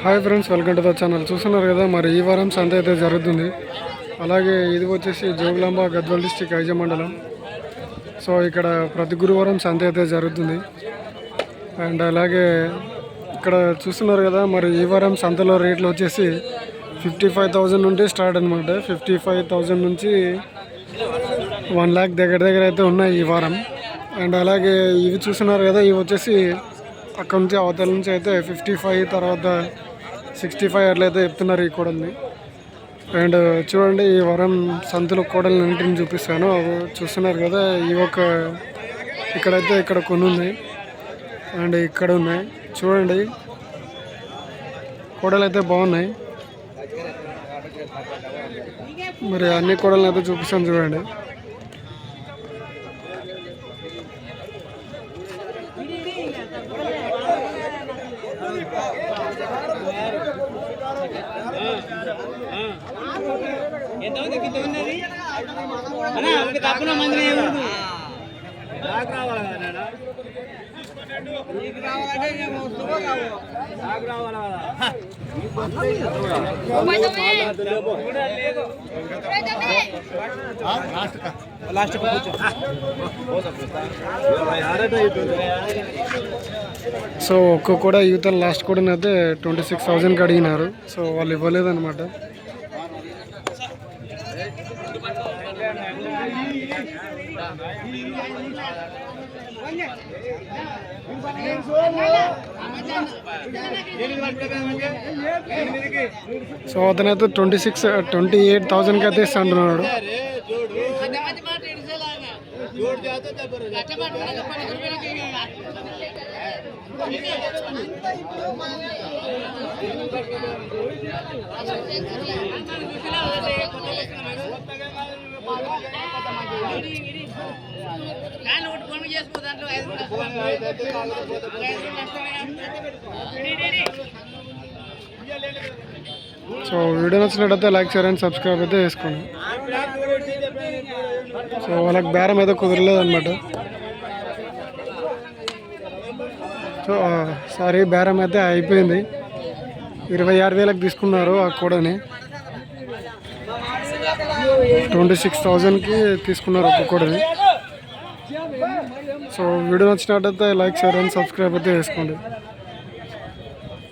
Hi friends, welcome to the channel. చూస్తున్నారు కదా, మరి ఈ వారం సంత అయితే జరుగుతుంది. అలాగే ఇది వచ్చేసి జోగులాంబ గద్వాల్ డిస్టిక్ ఐజ మండలం. సో ఇక్కడ ప్రతి గురువారం సంత అయితే జరుగుతుంది. అండ్ అలాగే ఇక్కడ చూస్తున్నారు కదా, మరి ఈ వారం సంతలో రేట్లు వచ్చేసి 55,000 నుండి స్టార్ట్ అనమాట. 55,000 నుంచి 1 lakh దగ్గర అయితే ఉన్నాయి ఈ వారం. అండ్ అలాగే ఇవి చూస్తున్నారు కదా, ఇవి వచ్చేసి అక్కడ నుంచి అవతల నుంచి అయితే 55, తర్వాత 65 అట్లయితే చెప్తున్నారు ఈ కోడల్ని. అండ్ చూడండి, ఈ వారం సంతలో కోడల్ని అన్నింటిని చూపిస్తాను. చూస్తున్నారు కదా, ఇక్కడ కొన్ని ఉన్నాయి అండ్ ఇక్కడ ఉన్నాయి. చూడండి, కోడలు అయితే బాగున్నాయి. మరి అన్ని కోడలను అయితే చూపిస్తాను చూడండి. సో ఒక్క కూడా యూత్ లాస్ట్ కూడా అయితే 26,000కి అడిగినారు. సో వాళ్ళు ఇవ్వలేదన్నమాట. సో అతనైతే 28,000కి అయితే ఇస్తా అంటున్నాడు. సో వీడియో నచ్చినట్టయితే లైక్, షేర్ అండ్ సబ్స్క్రైబ్ అయితే చేసుకోండి. సో వాళ్ళకి బేరం అయితే కుదరలేదన్నమాట. సో సారీ, బేరం అయితే అయిపోయింది. 26,000కి తీసుకున్నారు ఆ కోడని. 26,000కి తీసుకున్నారు ఒక్క కోడని. సో వీడియో నచ్చినట్టయితే లైక్, షేర్ అండ్ సబ్స్క్రైబ్ అయితే చేసుకోండి.